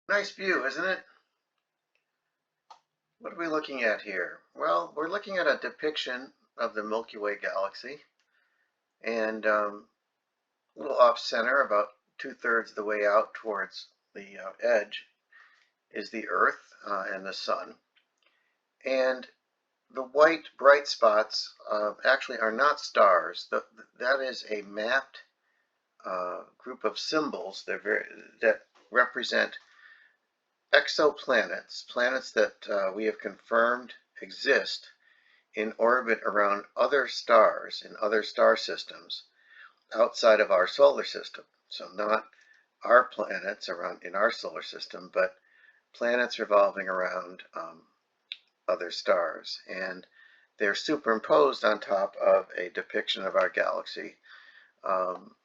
Nice view, isn't it? What are we looking at here? Well, we're looking at a depiction of the Milky Way galaxy, and a little off center, about 2/3 of the way out towards the edge, is the Earth and the Sun. And the white bright spots actually are not stars. That is a mapped group of symbols that represent exoplanets, planets that we have confirmed exist in orbit around other stars in other star systems outside of our solar system. So not our planets around in our solar system, but planets revolving around other stars. And they're superimposed on top of a depiction of our galaxy, um,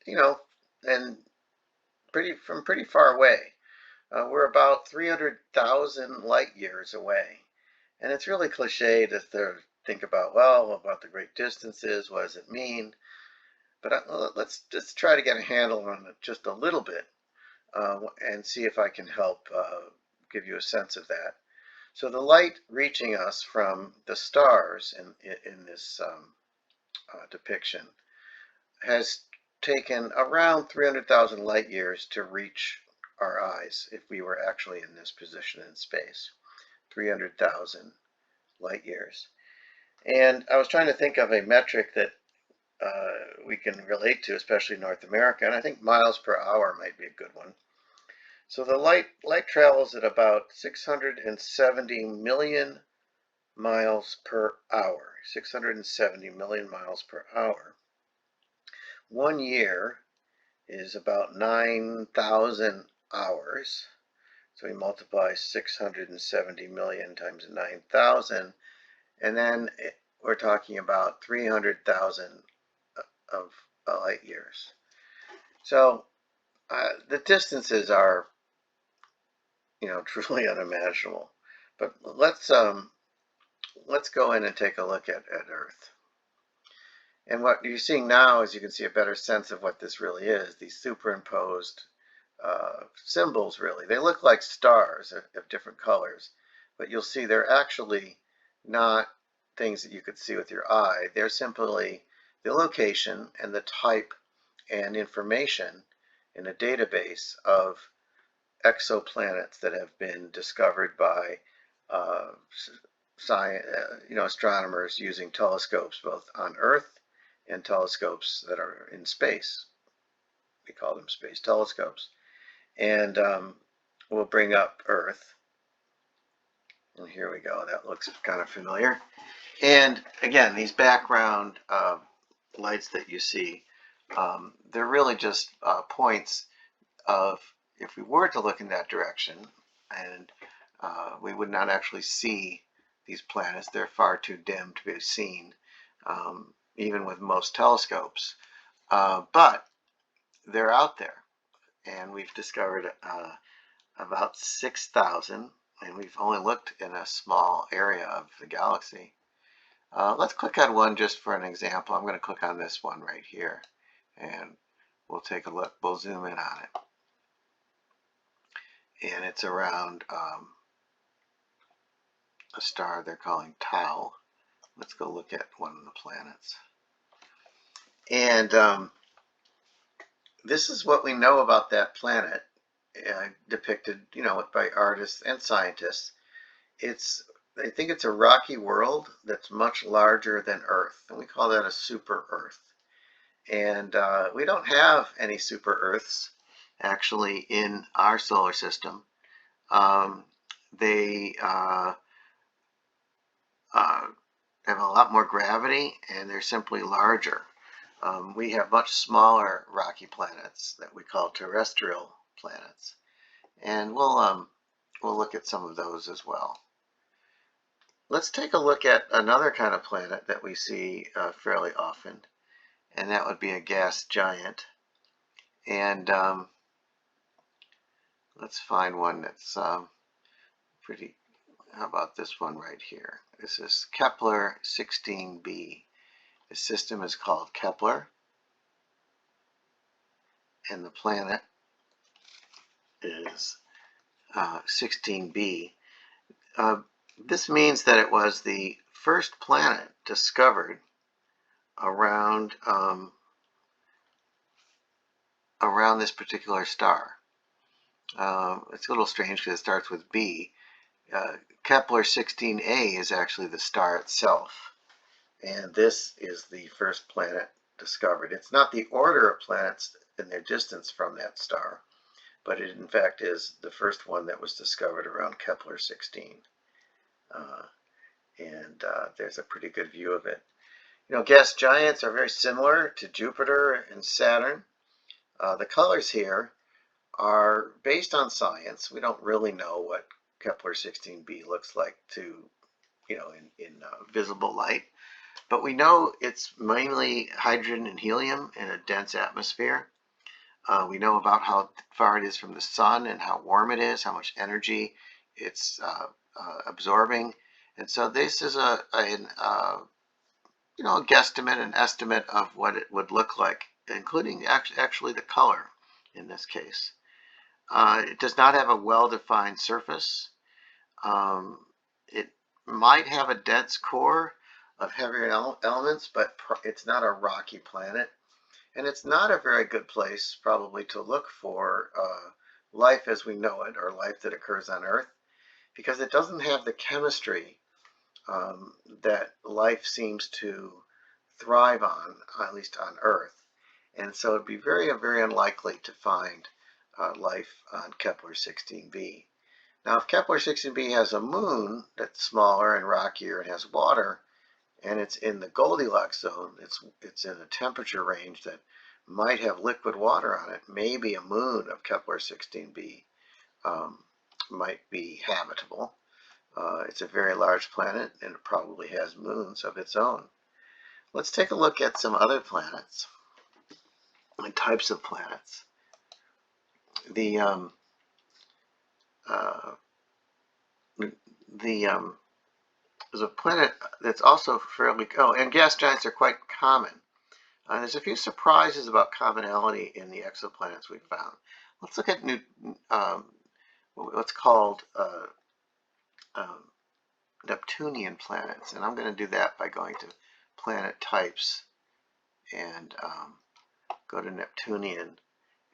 you know, and from pretty far away. We're about 300,000 light years away. And it's really cliche to think about, well, about the great distances, what does it mean? But let's just try to get a handle on it just a little bit and see if I can help give you a sense of that. So the light reaching us from the stars in this depiction has taken around 300,000 light years to reach our eyes if we were actually in this position in space. 300,000 light years. And I was trying to think of a metric that we can relate to, especially North America, and I think miles per hour might be a good one. So the light travels at about 670 million miles per hour. 670 million miles per hour. 1 year is about 9,000 hours. So we multiply 670 million times 9,000, and then we're talking about 300,000 of light years. So the distances are, truly unimaginable. But let's go in and take a look at Earth. And what you're seeing now is you can see a better sense of what this really is. These superimposed symbols, really. They look like stars of different colors, but you'll see they're actually not things that you could see with your eye. They're simply the location and the type and information in a database of exoplanets that have been discovered by astronomers using telescopes both on Earth and telescopes that are in space. We call them space telescopes. And we'll bring up Earth. And here we go. That looks kind of familiar. And again, these background lights that you see, they're really just points of, if we were to look in that direction, and we would not actually see these planets. They're far too dim to be seen, even with most telescopes. But they're out there, and we've discovered about 6,000, and we've only looked in a small area of the galaxy. Let's click on one just for an example. I'm going to click on this one right here, and we'll take a look. We'll zoom in on it. And it's around a star they're calling Tau. Let's go look at one of the planets. And this is what we know about that planet, depicted, by artists and scientists. They think it's a rocky world that's much larger than Earth, and we call that a super Earth. And we don't have any super Earths actually in our solar system. They have a lot more gravity, and they're simply larger. We have much smaller rocky planets that we call terrestrial planets, and we'll look at some of those as well. Let's take a look at another kind of planet that we see fairly often, and that would be a gas giant. And let's find one that's pretty. How about this one right here? This is Kepler 16b. The system is called Kepler, and the planet is 16b. This means that it was the first planet discovered around around this particular star. It's a little strange because it starts with B. Kepler 16a is actually the star itself, and this is the first planet discovered. It's not the order of planets in their distance from that star, but it in fact is the first one that was discovered around Kepler 16. There's a pretty good view of it. You know, gas giants are very similar to Jupiter and Saturn. The colors here are based on science. We don't really know what Kepler 16b looks like to, in visible light, but we know it's mainly hydrogen and helium in a dense atmosphere. We know about how far it is from the sun and how warm it is, how much energy it's absorbing, and so this is a guesstimate, an estimate of what it would look like, including actually the color in this case. It does not have a well-defined surface. It might have a dense core of heavier elements, but it's not a rocky planet. And it's not a very good place probably to look for life as we know it, or life that occurs on Earth, because it doesn't have the chemistry that life seems to thrive on, at least on Earth. And so it'd be very, very unlikely to find life on Kepler 16b. Now, if Kepler 16b has a moon that's smaller and rockier and has water, and it's in the Goldilocks zone, it's in a temperature range that might have liquid water on it, maybe a moon of Kepler 16b might be habitable. It's a very large planet, and it probably has moons of its own. Let's take a look at some other planets and types of planets. There's a planet that's also fairly, and gas giants are quite common. There's a few surprises about commonality in the exoplanets we've found. Let's look at what's called Neptunian planets, and I'm going to do that by going to planet types and go to Neptunian,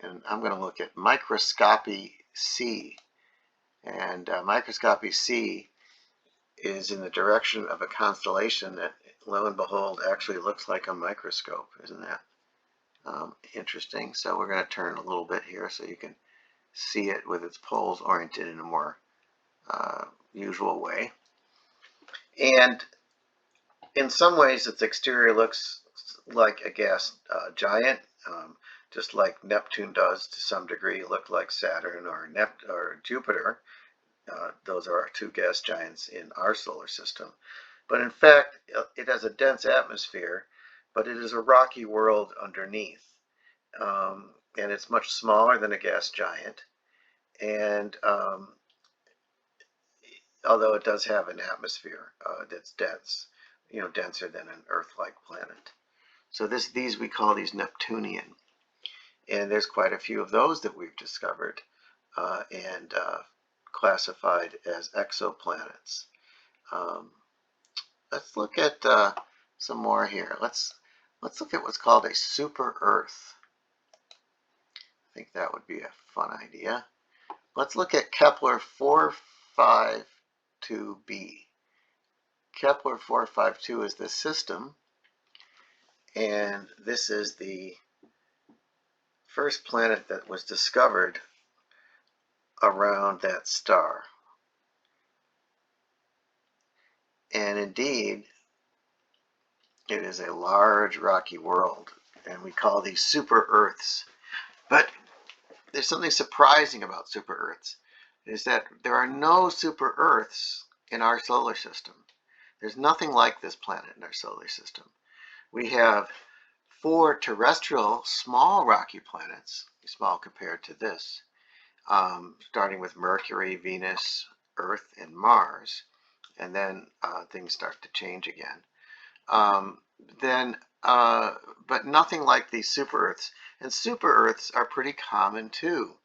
and I'm going to look at microscopy C, and microscopy C is in the direction of a constellation that, lo and behold, actually looks like a microscope. Isn't that interesting? So we're going to turn a little bit here so you can see it with its poles oriented in a more usual way. And in some ways, its exterior looks like a gas giant, just like Neptune does to some degree look like Saturn or Jupiter. Those are our two gas giants in our solar system. But in fact, it has a dense atmosphere, but it is a rocky world underneath. And it's much smaller than a gas giant. And although it does have an atmosphere that's dense, denser than an Earth-like planet. So these we call these Neptunian. And there's quite a few of those that we've discovered and classified as exoplanets. Let's look at some more here. Let's look at what's called a super Earth. I think that would be a fun idea. Let's look at Kepler 452b. Kepler 452 is the system, and this is the first planet that was discovered around that star. And indeed, it is a large rocky world, and we call these super Earths. But there's something surprising about super Earths, is that there are no super Earths in our solar system. There's nothing like this planet in our solar system. We have 4 terrestrial small rocky planets, small compared to this, starting with Mercury, Venus, Earth, and Mars, and then things start to change again. But nothing like these super Earths, and super Earths are pretty common too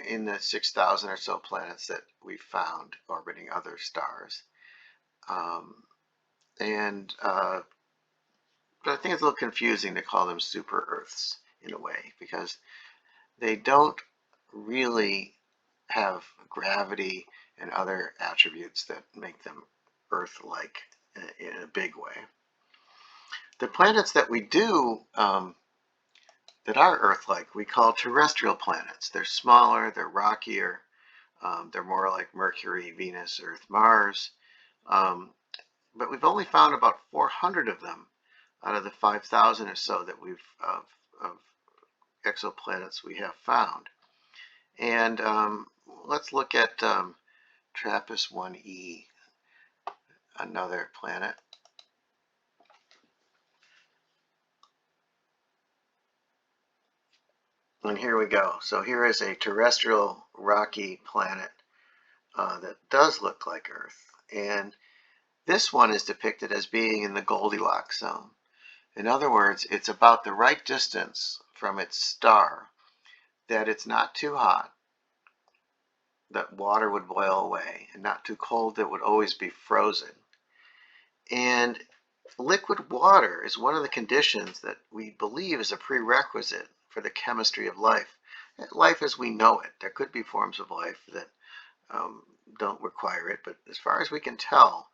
in the 6,000 or so planets that we've found orbiting other stars. But I think it's a little confusing to call them super Earths in a way, because they don't really have gravity and other attributes that make them Earth-like in a big way. The planets that we do that are Earth-like we call terrestrial planets. They're smaller, they're rockier, they're more like Mercury, Venus, Earth, Mars. But we've only found about 400 of them out of the 5,000 or so that we've of exoplanets we have found. And let's look at TRAPPIST-1e, another planet. And here we go. So here is a terrestrial rocky planet that does look like Earth. And this one is depicted as being in the Goldilocks zone. In other words, it's about the right distance from its star that it's not too hot, that water would boil away, and not too cold that would always be frozen. And liquid water is one of the conditions that we believe is a prerequisite for the chemistry of life. Life as we know it. There could be forms of life that don't require it, but as far as we can tell,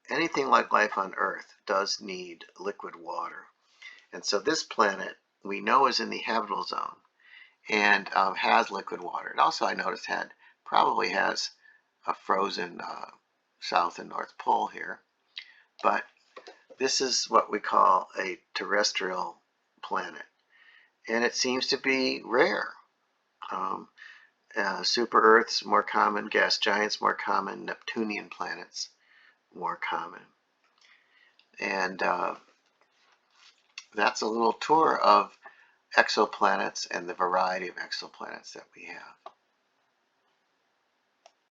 anything like life on Earth does need liquid water. And so this planet we know is in the habitable zone and has liquid water. It also, I noticed, probably has a frozen South and North Pole here. But this is what we call a terrestrial planet. And it seems to be rare. Super Earths more common, gas giants more common, Neptunian planets more common. And that's a little tour of exoplanets and the variety of exoplanets that we have.